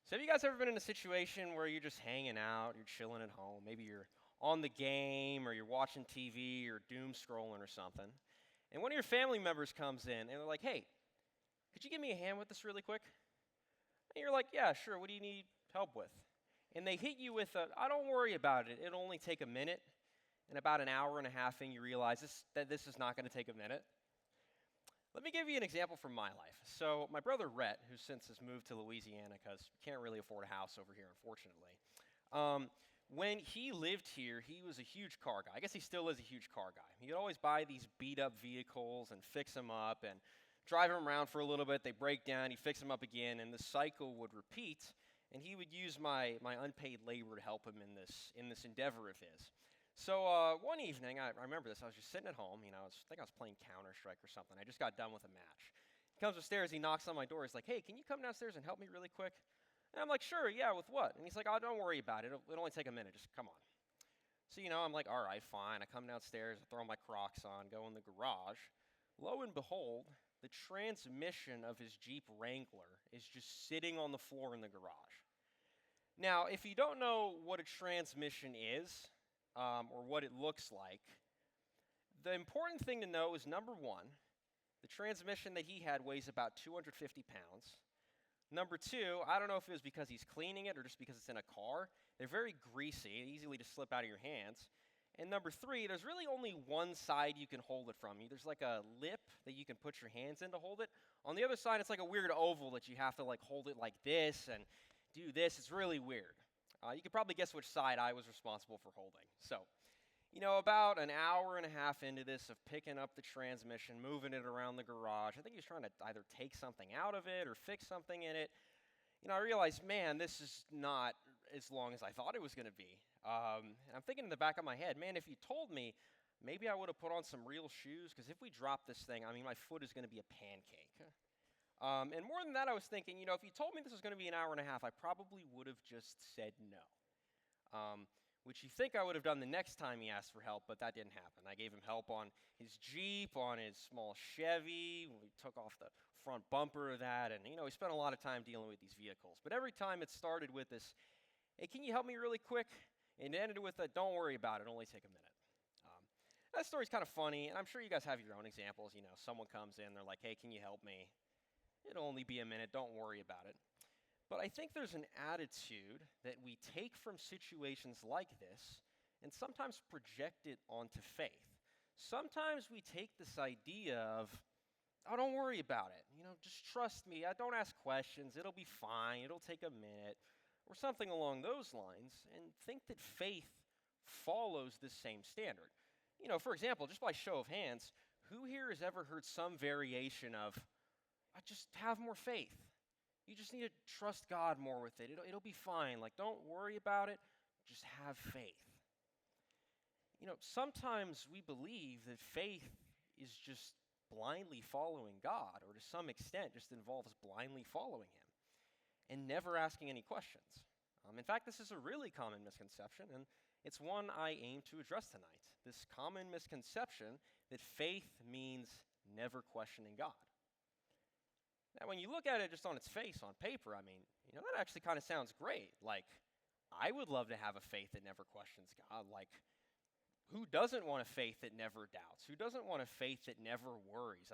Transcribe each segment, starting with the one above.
So have you guys ever been in a situation where you're just hanging out, you're chilling at home, maybe you're on the game or you're watching TV or doom scrolling or something, and one of your family members comes in and they're like, "Hey, could you give me a hand with this really quick?" And you're like, "Yeah, sure. What do you need help with?" And they hit you with a, "I don't worry about it. It'll only take a minute." And about an hour and a half in, you realize that this is not going to take a minute. Let me give you an example from my life. So my brother Rhett, who since has moved to Louisiana because we can't really afford a house over here, unfortunately. Um, when he lived here, he was a huge car guy. I guess he still is a huge car guy. He'd always buy these beat up vehicles and fix them up and drive them around for a little bit. They break down, he'd fix them up again, and the cycle would repeat. And he would use my unpaid labor to help him in this endeavor of his. So one evening, I remember this. I was just sitting at home. I think I was playing Counter Strike or something. I just got done with a match. He comes upstairs. He knocks on my door. He's like, "Hey, can you come downstairs and help me really quick?" And I'm like, "Sure, yeah. With what?" And he's like, "Oh, don't worry about it. It'll only take a minute. Just come on." So I'm like, "All right, fine." I come downstairs. I throw my Crocs on. Go in the garage. Lo and behold, the transmission of his Jeep Wrangler is just sitting on the floor in the garage. Now, if you don't know what a transmission is, or what it looks like, the important thing to know is number one, the transmission that he had weighs about 250 pounds. Number two, I don't know if it was because he's cleaning it or just because it's in a car. They're very greasy, easily to slip out of your hands. And number three, there's really only one side you can hold it from. There's like a lip that you can put your hands in to hold it. On the other side, it's like a weird oval that you have to like hold it like this and do this. It's really weird. You could probably guess which side I was responsible for holding. So, about an hour and a half into this of picking up the transmission, moving it around the garage, I think he was trying to either take something out of it or fix something in it. I realized, man, this is not as long as I thought it was going to be. And I'm thinking in the back of my head, man, if you told me, maybe I would have put on some real shoes, because if we drop this thing, my foot is going to be a pancake. And more than that, I was thinking, if you told me this was going to be an hour and a half, I probably would have just said no. Which you think I would have done the next time he asked for help, but that didn't happen. I gave him help on his Jeep, on his small Chevy. We took off the front bumper of that, and, we spent a lot of time dealing with these vehicles. But every time it started with this, "Hey, can you help me really quick?" And it ended with a, "Don't worry about it, it'll only take a minute." That story's kind of funny, and I'm sure you guys have your own examples. Someone comes in, they're like, "Hey, can you help me?" "It'll only be a minute, don't worry about it." But I think there's an attitude that we take from situations like this and sometimes project it onto faith. Sometimes we take this idea of, "Oh, don't worry about it. Just trust me. Don't ask questions. It'll be fine. It'll take a minute," or something along those lines, and think that faith follows this same standard. For example, just by show of hands, who here has ever heard some variation of, "I just have more faith. You just need to trust God more with it. It'll be fine. Like, don't worry about it. Just have faith." Sometimes we believe that faith is just blindly following God, or to some extent just involves blindly following Him and never asking any questions. In fact, this is a really common misconception, and it's one I aim to address tonight. This common misconception that faith means never questioning God. Now, when you look at it just on its face, on paper, that actually kind of sounds great. Like, I would love to have a faith that never questions God. Like, who doesn't want a faith that never doubts? Who doesn't want a faith that never worries?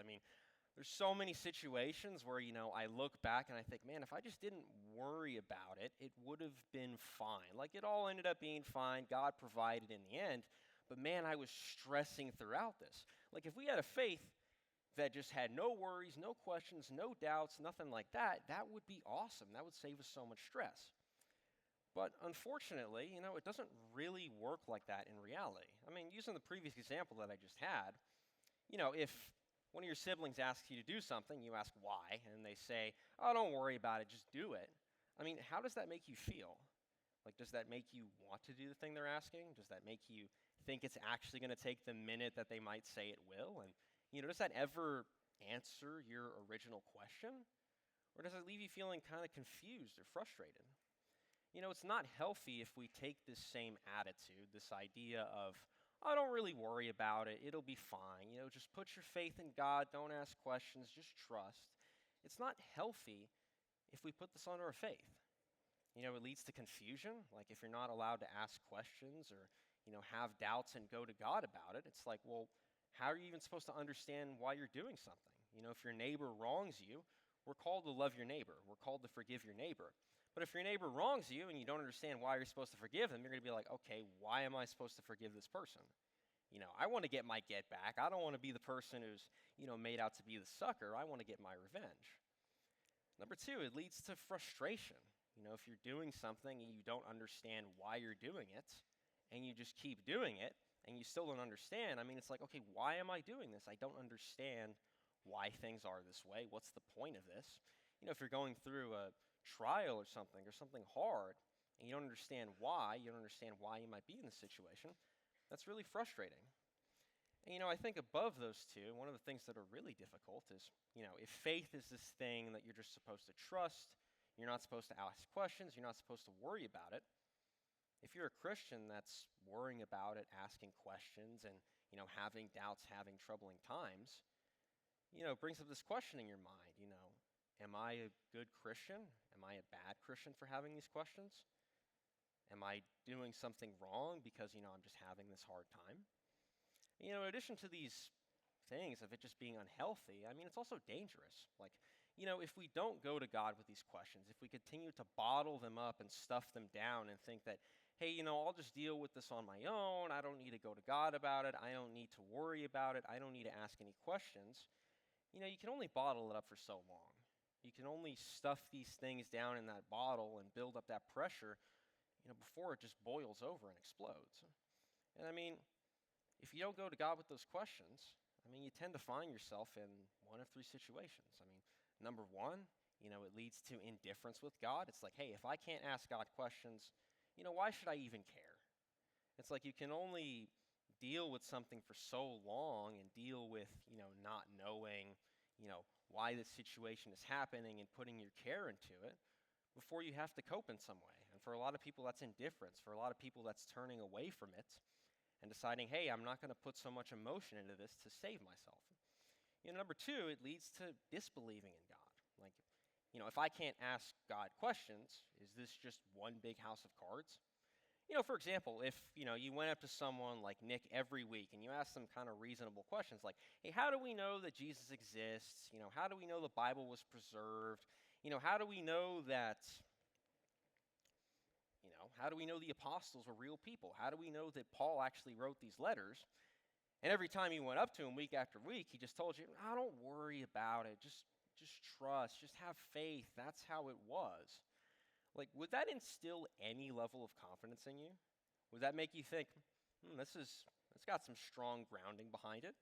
There's so many situations where, I look back and I think, man, if I just didn't worry about it, it would have been fine. Like, it all ended up being fine. God provided in the end. But, man, I was stressing throughout this. Like, if we had a faith that just had no worries, no questions, no doubts, nothing like that, that would be awesome. That would save us so much stress. But unfortunately, it doesn't really work like that in reality. Using the previous example that I just had, if one of your siblings asks you to do something, you ask why, and they say, "Oh, don't worry about it, just do it." How does that make you feel? Like, does that make you want to do the thing they're asking? Does that make you think it's actually going to take the minute that they might say it will? And does that ever answer your original question? Or does it leave you feeling kind of confused or frustrated? It's not healthy if we take this same attitude, this idea of, "I don't really worry about it, it'll be fine. Just put your faith in God, don't ask questions, just trust." It's not healthy if we put this on our faith. It leads to confusion. Like if you're not allowed to ask questions or, have doubts and go to God about it, it's like, well, how are you even supposed to understand why you're doing something? If your neighbor wrongs you, we're called to love your neighbor. We're called to forgive your neighbor. But if your neighbor wrongs you and you don't understand why you're supposed to forgive them, you're going to be like, okay, why am I supposed to forgive this person? I want to get my get back. I don't want to be the person who's, made out to be the sucker. I want to get my revenge. Number two, it leads to frustration. If you're doing something and you don't understand why you're doing it, and you just keep doing it, and you still don't understand, it's like, okay, why am I doing this? I don't understand why things are this way. What's the point of this? If you're going through a trial or something hard, and you don't understand why, you might be in this situation, that's really frustrating. And, I think above those two, one of the things that are really difficult is, if faith is this thing that you're just supposed to trust, you're not supposed to ask questions, you're not supposed to worry about it. If you're a Christian that's worrying about it, asking questions, and, having doubts, having troubling times, it brings up this question in your mind, am I a good Christian? Am I a bad Christian for having these questions? Am I doing something wrong because, I'm just having this hard time? In addition to these things of it just being unhealthy, it's also dangerous. Like, if we don't go to God with these questions, if we continue to bottle them up and stuff them down and think that, hey, I'll just deal with this on my own, I don't need to go to God about it, I don't need to worry about it, I don't need to ask any questions, you can only bottle it up for so long. You can only stuff these things down in that bottle and build up that pressure, before it just boils over and explodes. And if you don't go to God with those questions, you tend to find yourself in one of three situations. Number one, it leads to indifference with God. It's like, hey, if I can't ask God questions, why should I even care? It's like you can only deal with something for so long and deal with, not knowing, why this situation is happening and putting your care into it before you have to cope in some way. And for a lot of people, that's indifference. For a lot of people, that's turning away from it and deciding, hey, I'm not going to put so much emotion into this to save myself. Number two, it leads to disbelieving in God. Like, if I can't ask God questions, is this just one big house of cards? For example, if, you went up to someone like Nick every week and you asked them kind of reasonable questions like, hey, how do we know that Jesus exists? How do we know the Bible was preserved? How do we know that, how do we know the apostles were real people? How do we know that Paul actually wrote these letters? And every time you went up to him week after week, he just told you, oh, don't worry about it. Just trust. Just have faith. That's how it was. Like, would that instill any level of confidence in you? Would that make you think, it's got some strong grounding behind it?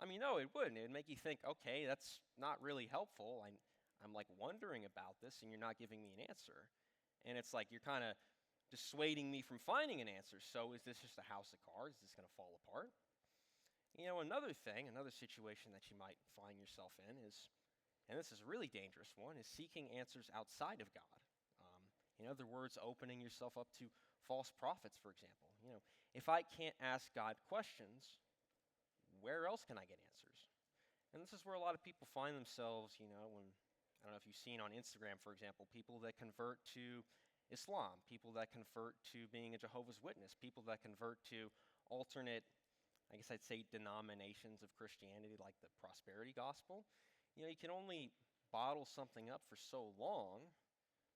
No, it wouldn't. It would make you think, okay, that's not really helpful. I'm like wondering about this, and you're not giving me an answer. And it's like you're kind of dissuading me from finding an answer. So is this just a house of cards? Is this going to fall apart? Another situation that you might find yourself in is, and this is a really dangerous one, is seeking answers outside of God. In other words, opening yourself up to false prophets, for example. If I can't ask God questions, where else can I get answers? And this is where a lot of people find themselves, when, I don't know if you've seen on Instagram, for example, people that convert to Islam, people that convert to being a Jehovah's Witness, people that convert to alternate, I guess I'd say, denominations of Christianity, like the prosperity gospel. You can only bottle something up for so long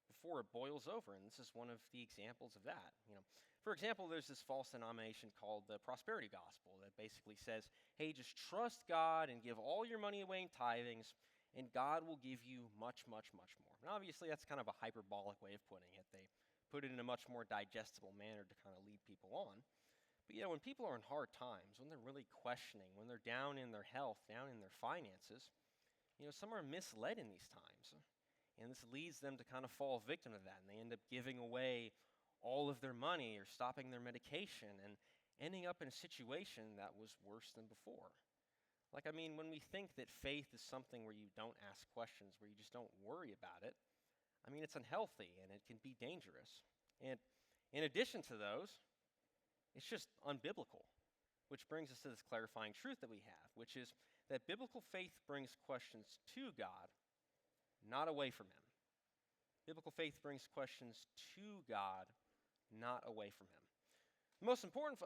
before it boils over, and this is one of the examples of that. For example, there's this false denomination called the prosperity gospel that basically says, hey, just trust God and give all your money away in tithings, and God will give you much, much, much more. And obviously, that's kind of a hyperbolic way of putting it. They put it in a much more digestible manner to kind of lead people on. But when people are in hard times, when they're really questioning, when they're down in their health, down in their finances, some are misled in these times. And this leads them to kind of fall victim to that, and they end up giving away all of their money or stopping their medication and ending up in a situation that was worse than before. Like, when we think that faith is something where you don't ask questions, where you just don't worry about it, it's unhealthy and it can be dangerous. And in addition to those, it's just unbiblical, which brings us to this clarifying truth that we have, which is that biblical faith brings questions to God, not away from him. Biblical faith brings questions to God, not away from him. The most important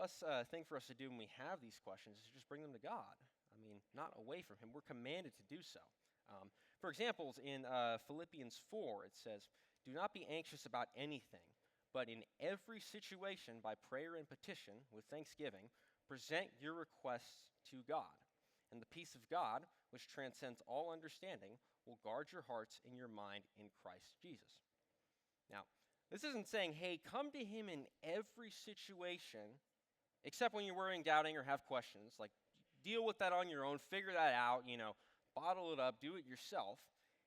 thing for us to do when we have these questions is just bring them to God. I mean, not away from him. We're commanded to do so. For examples, in Philippians 4, it says, "Do not be anxious about anything, but in every situation, by prayer and petition, with thanksgiving, present your requests to God. And the peace of God, which transcends all understanding, will guard your hearts and your mind in Christ Jesus." Now, this isn't saying, hey, come to him in every situation, except when you're worrying, doubting, or have questions. Like, deal with that on your own, figure that out, bottle it up, do it yourself.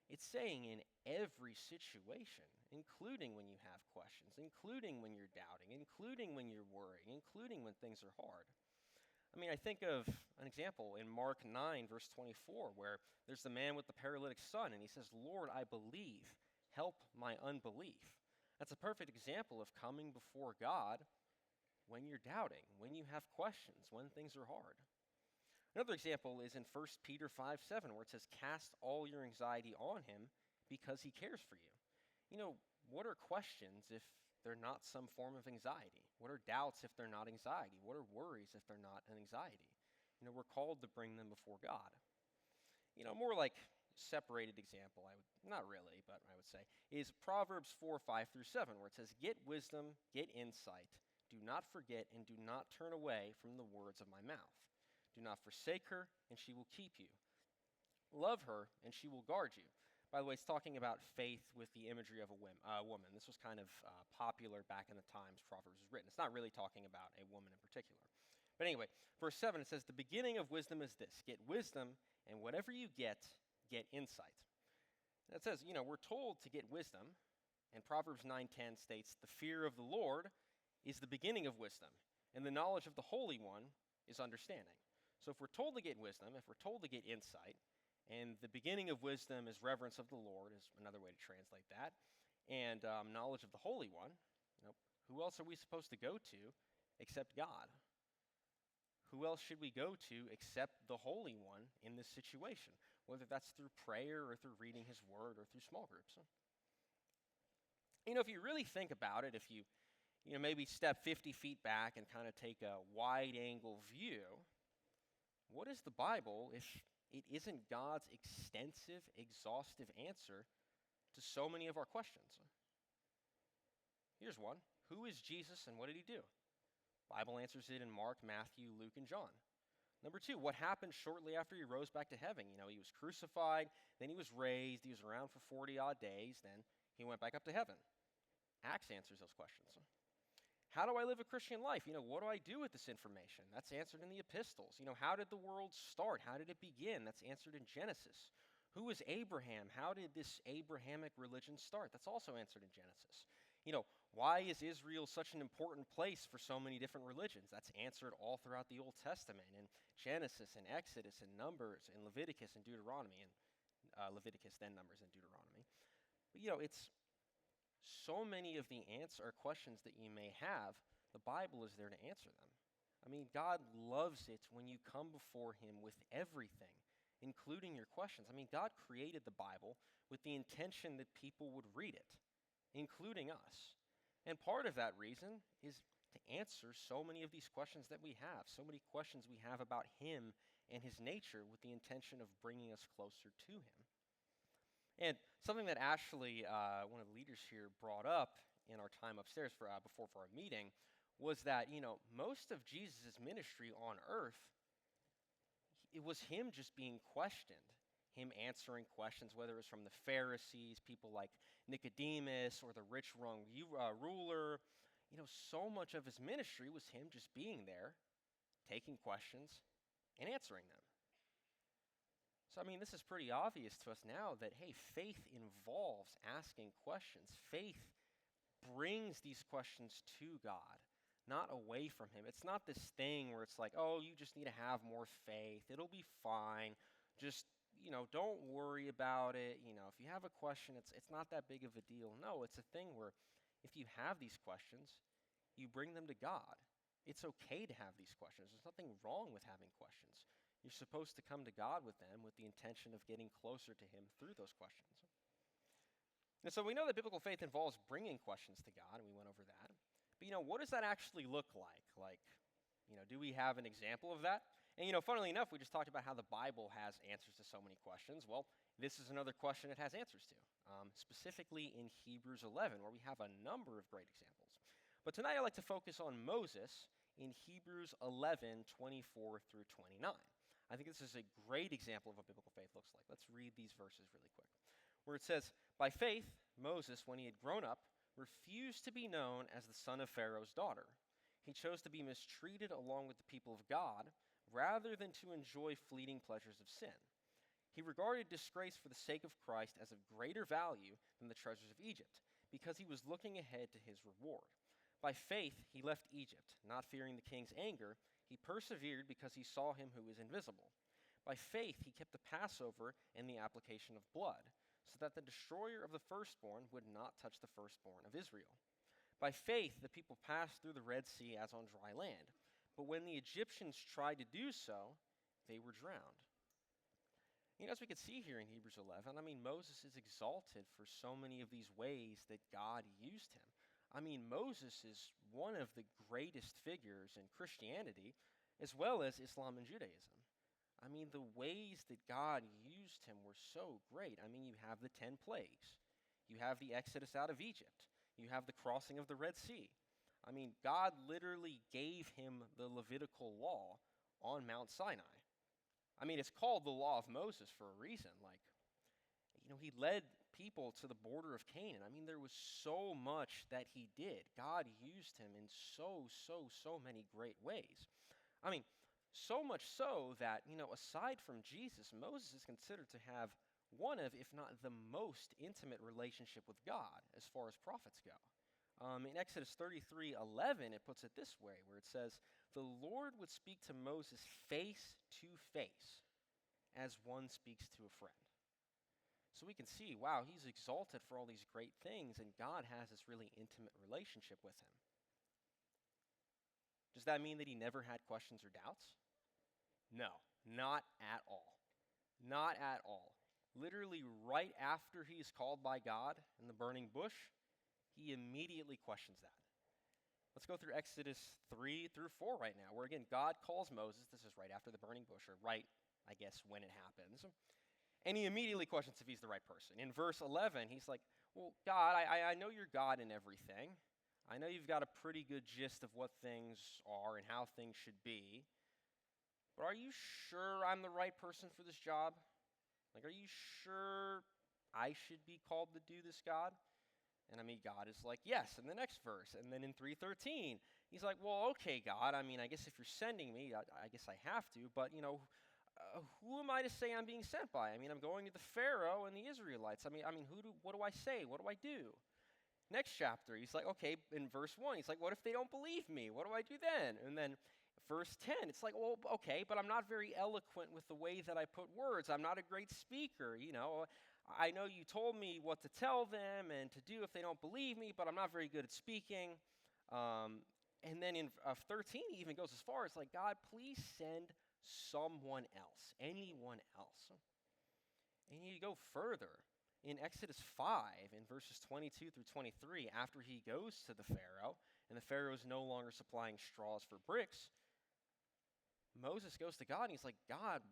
It's saying in every situation, including when you have questions, including when you're doubting, including when you're worrying, including when things are hard. I mean, I think of an example in Mark 9, verse 24, where there's the man with the paralytic son, and he says, "Lord, I believe, help my unbelief." That's a perfect example of coming before God when you're doubting, when you have questions, when things are hard. Another example is in 1 Peter 5:7, where it says, "Cast all your anxiety on him because he cares for you." What are questions if they're not some form of anxiety? What are doubts if they're not anxiety? What are worries if they're not an anxiety? We're called to bring them before God. More like separated example, not really, but I would say, is Proverbs 4:5-7, where it says, "Get wisdom, get insight. Do not forget and do not turn away from the words of my mouth. Do not forsake her, and she will keep you. Love her, and she will guard you." By the way, it's talking about faith with the imagery of a woman. This was kind of popular back in the times Proverbs was written. It's not really talking about a woman in particular. But anyway, verse 7, it says, "The beginning of wisdom is this: get wisdom, and whatever you get insight." And it says, we're told to get wisdom, and Proverbs 9:10 states, "The fear of the Lord is the beginning of wisdom, and the knowledge of the Holy One is understanding." So if we're told to get wisdom, if we're told to get insight, and the beginning of wisdom is reverence of the Lord, is another way to translate that, and knowledge of the Holy One, who else are we supposed to go to except God? Who else should we go to except the Holy One in this situation, whether that's through prayer or through reading his word or through small groups? If you really think about it, if you maybe step 50 feet back and kind of take a wide-angle view, what is the Bible if it isn't God's extensive, exhaustive answer to so many of our questions? Here's one. Who is Jesus and what did he do? Bible answers it in Mark, Matthew, Luke, and John. Number 2, what happened shortly after he rose back to heaven? He was crucified, then he was raised, he was around for 40-odd days, then he went back up to heaven. Acts answers those questions. How do I live a Christian life? What do I do with this information? That's answered in the epistles. How did the world start? How did it begin? That's answered in Genesis. Who is Abraham? How did this Abrahamic religion start? That's also answered in Genesis. Why is Israel such an important place for so many different religions? That's answered all throughout the Old Testament in Genesis and Exodus and Numbers and Leviticus and Deuteronomy, and Leviticus, then Numbers and Deuteronomy. But it's so many of the questions that you may have, the Bible is there to answer them. I mean, God loves it when you come before him with everything, including your questions. I mean, God created the Bible with the intention that people would read it, including us. And part of that reason is to answer so many of these questions that we have, so many questions we have about him and his nature, with the intention of bringing us closer to him. And something that Ashley, one of the leaders here, brought up in our time upstairs for our meeting was that, most of Jesus' ministry on earth, it was him just being questioned, him answering questions, whether it was from the Pharisees, people like Nicodemus, or the rich young ruler. So much of his ministry was him just being there, taking questions, and answering them. So, this is pretty obvious to us now that, hey, faith involves asking questions. Faith brings these questions to God, not away from him. It's not this thing where it's like, oh, you just need to have more faith. It'll be fine. Just, don't worry about it. If you have a question, it's not that big of a deal. No, it's a thing where if you have these questions, you bring them to God. It's okay to have these questions. There's nothing wrong with having questions. You're supposed to come to God with them with the intention of getting closer to him through those questions. And so we know that biblical faith involves bringing questions to God, and we went over that. But, what does that actually look like? Like, do we have an example of that? And, funnily enough, we just talked about how the Bible has answers to so many questions. Well, this is another question it has answers to, specifically in Hebrews 11, where we have a number of great examples. But tonight I'd like to focus on Moses in Hebrews 11, 24 through 29. I think this is a great example of what biblical faith looks like. Let's read these verses really quick, where it says, "By faith, Moses, when he had grown up, refused to be known as the son of Pharaoh's daughter. He chose to be mistreated along with the people of God, rather than to enjoy fleeting pleasures of sin. He regarded disgrace for the sake of Christ as of greater value than the treasures of Egypt, because he was looking ahead to his reward. By faith, he left Egypt, not fearing the king's anger. He persevered because he saw him who is invisible. By faith, he kept the Passover and the application of blood, so that the destroyer of the firstborn would not touch the firstborn of Israel. By faith, the people passed through the Red Sea as on dry land. But when the Egyptians tried to do so, they were drowned." As we can see here in Hebrews 11, Moses is exalted for so many of these ways that God used him. Moses is one of the greatest figures in Christianity, as well as Islam and Judaism. The ways that God used him were so great. You have the 10 plagues. You have the Exodus out of Egypt. You have the crossing of the Red Sea. God literally gave him the Levitical law on Mount Sinai. It's called the law of Moses for a reason. He led people to the border of Canaan. There was so much that he did. God used him in so many great ways. So much so that, aside from Jesus, Moses is considered to have one of, if not the most intimate relationship with God as far as prophets go. In Exodus 33:11, it puts it this way, where it says, "The Lord would speak to Moses face to face, as one speaks to a friend." So we can see, wow, he's exalted for all these great things, and God has this really intimate relationship with him. Does that mean that he never had questions or doubts? No, not at all. Not at all. Literally, right after he's called by God in the burning bush, he immediately questions that. Let's go through Exodus 3 through 4 right now, where again, God calls Moses. This is right after the burning bush, or right, I guess, when it happens. And he immediately questions if he's the right person. In verse 11, he's like, "Well, God, I know you're God in everything. I know you've got a pretty good gist of what things are and how things should be. But are you sure I'm the right person for this job? Are you sure I should be called to do this, God?" And God is like, "Yes," in the next verse. And then in 3:13, he's like, "Well, okay, God, I guess if you're sending me, I guess I have to. But, who am I to say I'm being sent by? I'm going to the Pharaoh and the Israelites. What do I say? What do I do?" Next chapter, he's like, okay, in verse 1, he's like, "What if they don't believe me? What do I do then?" And then verse 10, it's like, "Well, okay, but I'm not very eloquent with the way that I put words. I'm not a great speaker, I know you told me what to tell them and to do if they don't believe me, but I'm not very good at speaking." And then in 13, he even goes as far as like, "God, please send someone else, anyone else." And you go further. In Exodus 5, in verses 22 through 23, after he goes to the Pharaoh, and the Pharaoh is no longer supplying straws for bricks, Moses goes to God, and he's like, "God,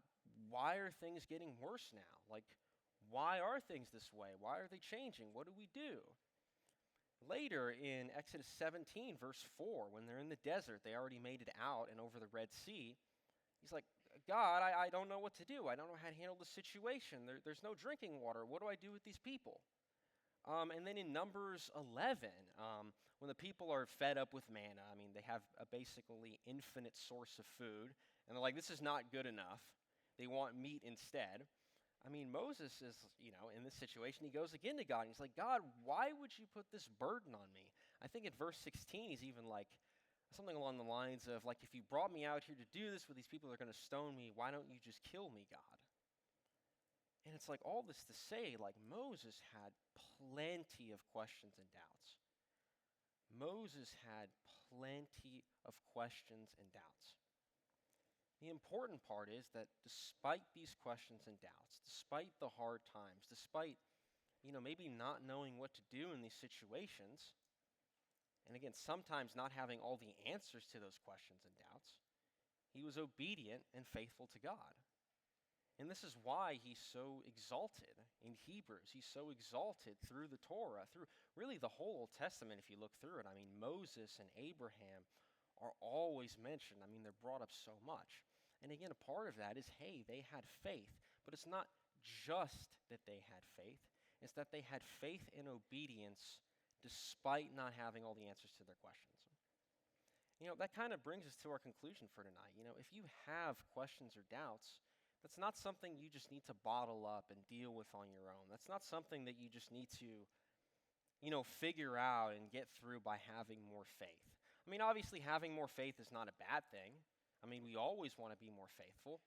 why are things getting worse now? Why are things this way? Why are they changing? What do we do?" Later in Exodus 17, verse 4, when they're in the desert, they already made it out and over the Red Sea, he's like, "God, I don't know what to do. I don't know how to handle the situation. There's no drinking water. What do I do with these people?" And then in Numbers 11, when the people are fed up with manna, they have a basically infinite source of food, and they're like, "This is not good enough." They want meat instead. Moses is, in this situation, he goes again to God, and he's like, "God, why would you put this burden on me?" I think in verse 16, he's even like, something along the lines of, like, "If you brought me out here to do this with these people that are going to stone me, why don't you just kill me, God?" And it's like all this to say, like, Moses had plenty of questions and doubts. Moses had plenty of questions and doubts. The important part is that despite these questions and doubts, despite the hard times, despite maybe not knowing what to do in these situations, and again, sometimes not having all the answers to those questions and doubts, he was obedient and faithful to God. And this is why he's so exalted in Hebrews. He's so exalted through the Torah, through really the whole Old Testament, if you look through it. I mean, Moses and Abraham are always mentioned. I mean, they're brought up so much. And again, a part of that is, hey, they had faith. But it's not just that they had faith. It's that they had faith and obedience despite not having all the answers to their questions. That kind of brings us to our conclusion for tonight. If you have questions or doubts, that's not something you just need to bottle up and deal with on your own. That's not something that you just need to, figure out and get through by having more faith. I mean, obviously, having more faith is not a bad thing. I mean, we always want to be more faithful,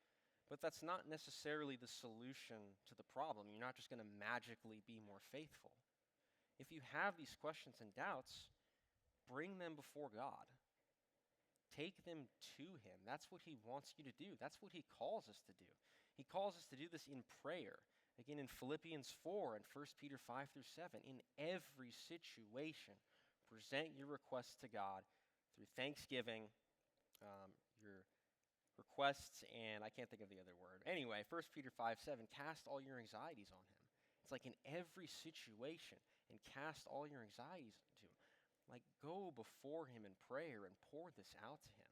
but that's not necessarily the solution to the problem. You're not just going to magically be more faithful. If you have these questions and doubts, bring them before God. Take them to him. That's what he wants you to do. That's what he calls us to do. He calls us to do this in prayer. Again, in Philippians 4 and 1 Peter 5 through 7, in every situation, present your requests to God through thanksgiving, your requests, and I can't think of the other word. Anyway, 1 Peter 5:7, cast all your anxieties on him. It's like in every situation, and cast all your anxieties to him. Like, go before him in prayer and pour this out to him.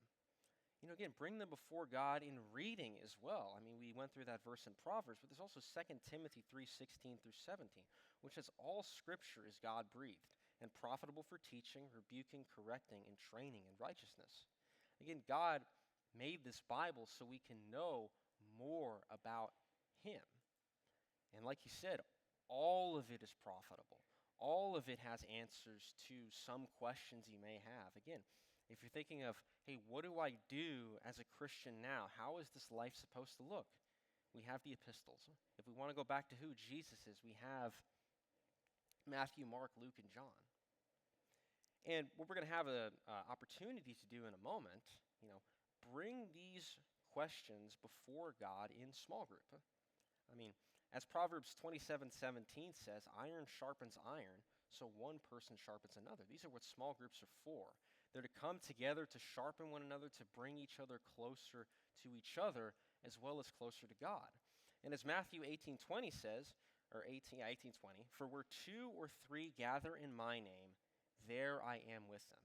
Again, bring them before God in reading as well. I mean, we went through that verse in Proverbs, but there's also 2 Timothy 3:16 through 17, which says, all Scripture is God-breathed and profitable for teaching, rebuking, correcting, and training in righteousness. Again, God made this Bible so we can know more about him. And like he said, all of it is profitable. All of it has answers to some questions you may have. Again, if you're thinking of, hey, what do I do as a Christian now? How is this life supposed to look? We have the epistles. If we want to go back to who Jesus is, we have Matthew, Mark, Luke, and John. And what we're going to have an opportunity to do in a moment, bring these questions before God in small group. I mean, as Proverbs 27:17 says, iron sharpens iron, so one person sharpens another. These are what small groups are for. They're to come together to sharpen one another, to bring each other closer to each other, as well as closer to God. And as Matthew 18:20 says, or 18:20, for where 2 or 3 gather in my name, there I am with them.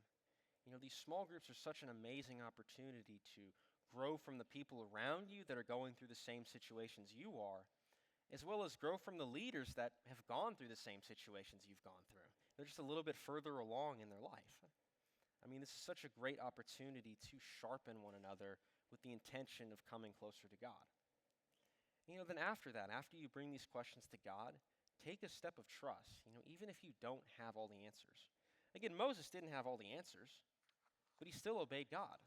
These small groups are such an amazing opportunity to grow from the people around you that are going through the same situations you are, as well as grow from the leaders that have gone through the same situations you've gone through. They're just a little bit further along in their life. I mean, this is such a great opportunity to sharpen one another with the intention of coming closer to God. Then after that, after you bring these questions to God, take a step of trust, even if you don't have all the answers. Again, Moses didn't have all the answers, but he still obeyed God.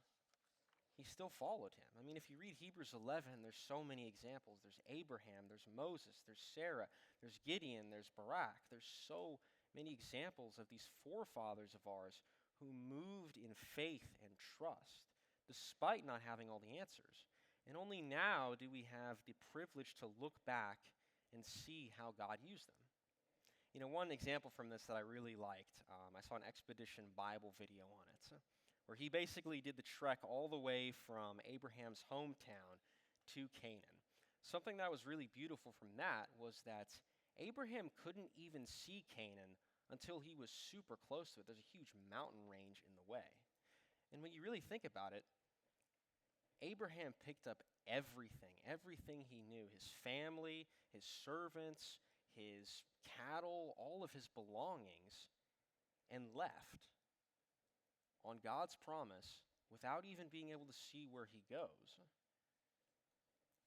He still followed him. I mean, if you read Hebrews 11, there's so many examples. There's Abraham, there's Moses, there's Sarah, there's Gideon, there's Barak. There's so many examples of these forefathers of ours who moved in faith and trust despite not having all the answers. And only now do we have the privilege to look back and see how God used them. One example from this that I really liked, I saw an Expedition Bible video on it, where he basically did the trek all the way from Abraham's hometown to Canaan. Something that was really beautiful from that was that Abraham couldn't even see Canaan until he was super close to it. There's a huge mountain range in the way. And when you really think about it, Abraham picked up everything he knew, his family, his servants, his cattle, all of his belongings, and left on God's promise without even being able to see where he goes.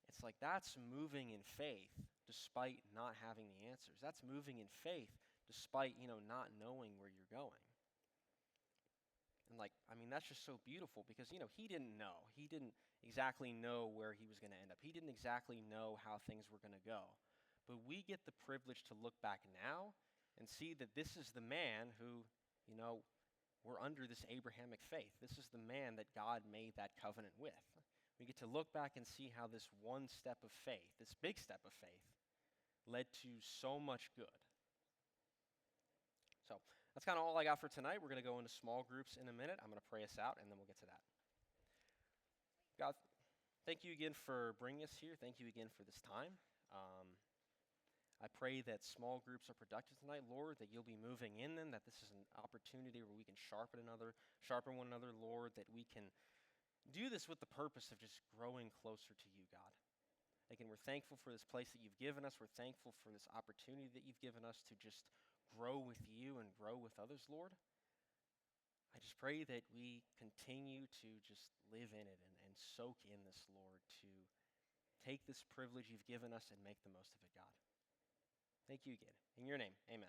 It's like that's moving in faith despite not having the answers. That's moving in faith despite, not knowing where you're going. And that's just so beautiful because, he didn't know. He didn't exactly know where he was going to end up. He didn't exactly know how things were going to go. But we get the privilege to look back now and see that this is the man who, we're under this Abrahamic faith. This is the man that God made that covenant with. We get to look back and see how this one step of faith, this big step of faith, led to so much good. So that's kind of all I got for tonight. We're going to go into small groups in a minute. I'm going to pray us out, and then we'll get to that. God, thank you again for bringing us here. Thank you again for this time. I pray that small groups are productive tonight, Lord, that you'll be moving in them, that this is an opportunity where we can sharpen one another, Lord, that we can do this with the purpose of just growing closer to you, God. Again, we're thankful for this place that you've given us. We're thankful for this opportunity that you've given us to just grow with you and grow with others, Lord. I just pray that we continue to just live in it and soak in this, Lord, to take this privilege you've given us and make the most of it, God. Thank you again. In your name, amen.